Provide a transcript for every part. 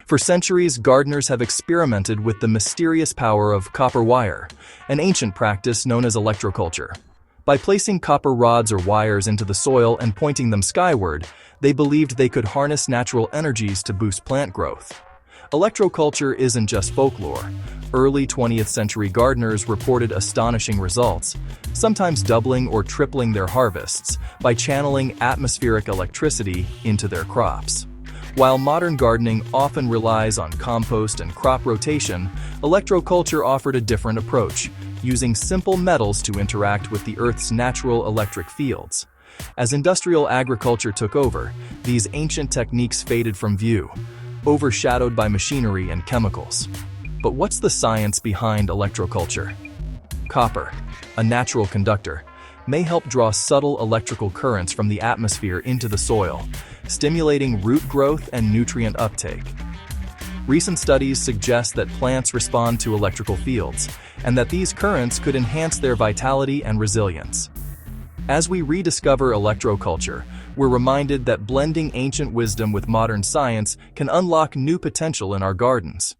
For centuries, gardeners have experimented with the mysterious power of copper wire, an ancient practice known as electroculture. By placing copper rods or wires into the soil and pointing them skyward, they believed they could harness natural energies to boost plant growth. Electroculture isn't just folklore. Early 20th century gardeners reported astonishing results, sometimes doubling or tripling their harvests by channeling atmospheric electricity into their crops. While modern gardening often relies on compost and crop rotation, electroculture offered a different approach, using simple metals to interact with the Earth's natural electric fields. As industrial agriculture took over, these ancient techniques faded from view, overshadowed by machinery and chemicals. But what's the science behind electroculture? Copper, a natural conductor, may help draw subtle electrical currents from the atmosphere into the soil, stimulating root growth and nutrient uptake. Recent studies suggest that plants respond to electrical fields, and that these currents could enhance their vitality and resilience. As we rediscover electroculture, we're reminded that blending ancient wisdom with modern science can unlock new potential in our gardens.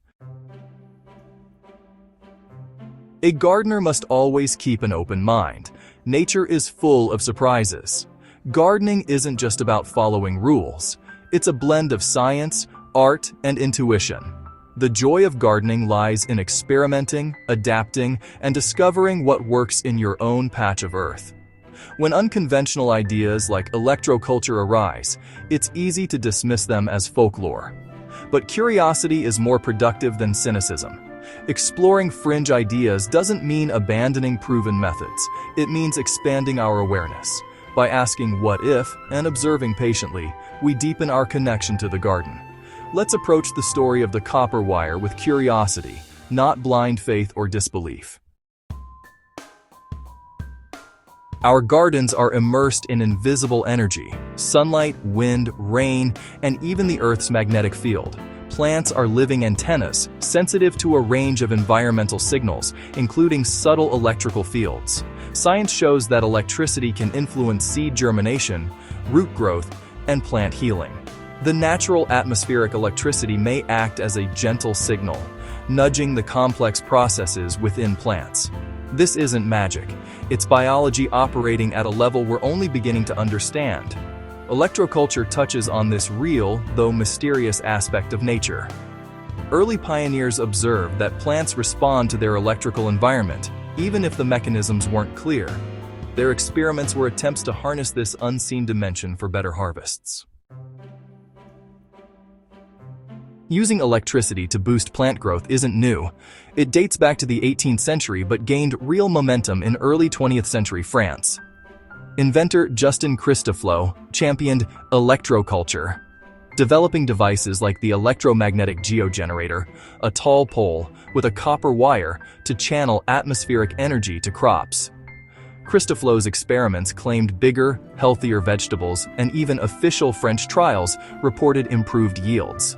A gardener must always keep an open mind. Nature is full of surprises. Gardening isn't just about following rules. It's a blend of science, art, and intuition. The joy of gardening lies in experimenting, adapting, and discovering what works in your own patch of earth. When unconventional ideas like electroculture arise, it's easy to dismiss them as folklore. But curiosity is more productive than cynicism. Exploring fringe ideas doesn't mean abandoning proven methods. It means expanding our awareness. By asking what if and observing patiently, we deepen our connection to the garden. Let's approach the story of the copper wire with curiosity, not blind faith or disbelief. Our gardens are immersed in invisible energy: sunlight, wind, rain, and even the Earth's magnetic field. Plants are living antennas, sensitive to a range of environmental signals, including subtle electrical fields. Science shows that electricity can influence seed germination, root growth, and plant healing. The natural atmospheric electricity may act as a gentle signal, nudging the complex processes within plants. This isn't magic. It's biology operating at a level we're only beginning to understand. Electroculture touches on this real, though mysterious aspect of nature. Early pioneers observed that plants respond to their electrical environment, even if the mechanisms weren't clear. Their experiments were attempts to harness this unseen dimension for better harvests. Using electricity to boost plant growth isn't new. It dates back to the 18th century but gained real momentum in early 20th century France. Inventor Justin Christoflo championed electroculture, developing devices like the electromagnetic geogenerator, a tall pole with a copper wire to channel atmospheric energy to crops. Christoflo's experiments claimed bigger, healthier vegetables, and even official French trials reported improved yields.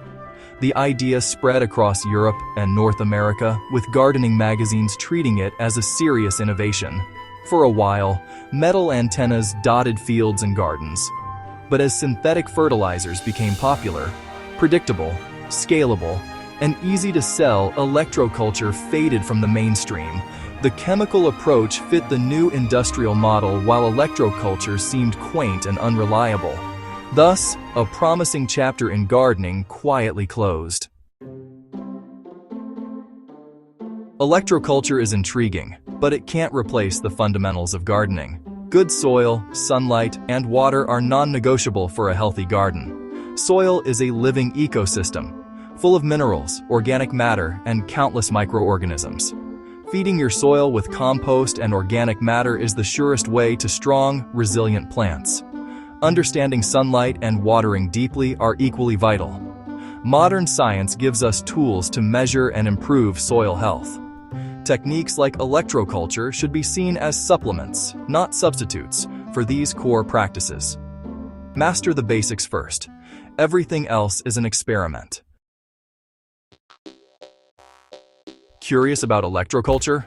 The idea spread across Europe and North America, with gardening magazines treating it as a serious innovation. For a while, metal antennas dotted fields and gardens. But as synthetic fertilizers became popular, predictable, scalable, and easy to sell, electroculture faded from the mainstream. The chemical approach fit the new industrial model, while electroculture seemed quaint and unreliable. Thus, a promising chapter in gardening quietly closed. Electroculture is intriguing, but it can't replace the fundamentals of gardening. Good soil, sunlight, and water are non-negotiable for a healthy garden. Soil is a living ecosystem, full of minerals, organic matter, and countless microorganisms. Feeding your soil with compost and organic matter is the surest way to strong, resilient plants. Understanding sunlight and watering deeply are equally vital. Modern science gives us tools to measure and improve soil health. Techniques like electroculture should be seen as supplements, not substitutes, for these core practices. Master the basics first. Everything else is an experiment. Curious about electroculture?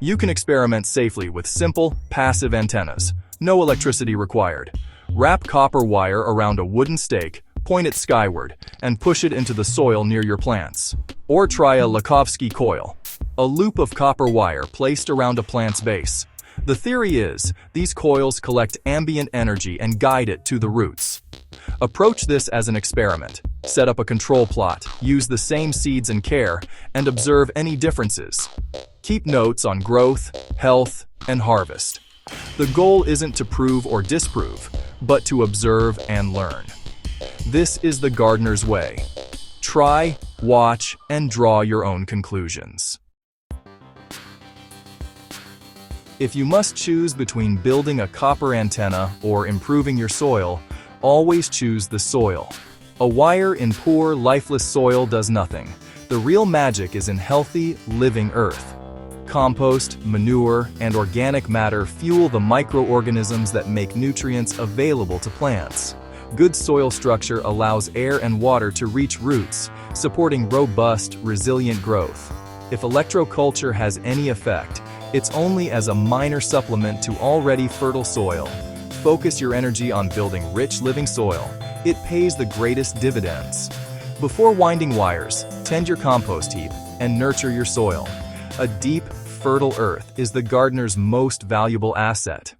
You can experiment safely with simple, passive antennas. No electricity required. Wrap copper wire around a wooden stake, point it skyward, and push it into the soil near your plants. Or try a Lakovsky coil, a loop of copper wire placed around a plant's base. The theory is, these coils collect ambient energy and guide it to the roots. Approach this as an experiment. Set up a control plot, use the same seeds and care, and observe any differences. Keep notes on growth, health, and harvest. The goal isn't to prove or disprove, but to observe and learn. This is the gardener's way. Try, watch, and draw your own conclusions. If you must choose between building a copper antenna or improving your soil, always choose the soil. A wire in poor, lifeless soil does nothing. The real magic is in healthy, living earth. Compost, manure, and organic matter fuel the microorganisms that make nutrients available to plants. Good soil structure allows air and water to reach roots, supporting robust, resilient growth. If electroculture has any effect, it's only as a minor supplement to already fertile soil. Focus your energy on building rich living soil. It pays the greatest dividends. Before winding wires, tend your compost heap and nurture your soil. A deep, fertile earth is the gardener's most valuable asset.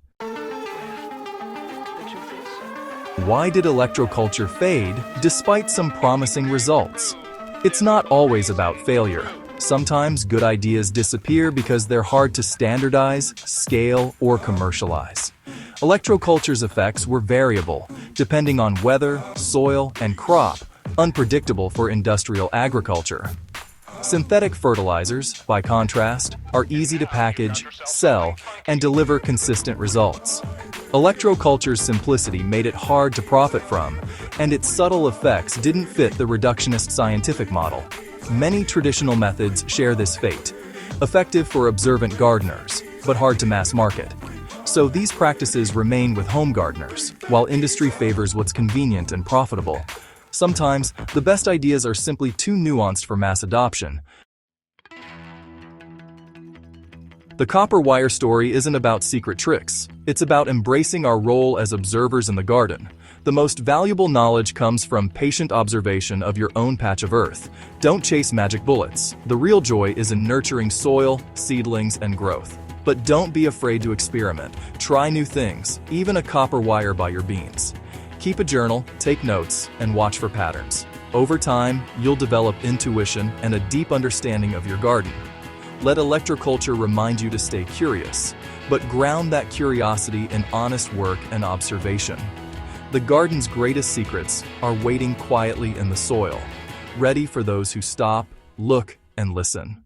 Why did electroculture fade despite some promising results? It's not always about failure. Sometimes good ideas disappear because they're hard to standardize, scale, or commercialize. Electroculture's effects were variable, depending on weather, soil, and crop, unpredictable for industrial agriculture. Synthetic fertilizers, by contrast, are easy to package, sell, and deliver consistent results. Electroculture's simplicity made it hard to profit from, and its subtle effects didn't fit the reductionist scientific model. Many traditional methods share this fate, effective for observant gardeners, but hard to mass market. So these practices remain with home gardeners, while industry favors what's convenient and profitable. Sometimes, the best ideas are simply too nuanced for mass adoption. The copper wire story isn't about secret tricks. It's about embracing our role as observers in the garden. The most valuable knowledge comes from patient observation of your own patch of earth. Don't chase magic bullets. The real joy is in nurturing soil, seedlings, and growth. But don't be afraid to experiment. Try new things, even a copper wire by your beans. Keep a journal, take notes, and watch for patterns. Over time, you'll develop intuition and a deep understanding of your garden. Let electroculture remind you to stay curious, but ground that curiosity in honest work and observation. The garden's greatest secrets are waiting quietly in the soil, ready for those who stop, look, and listen.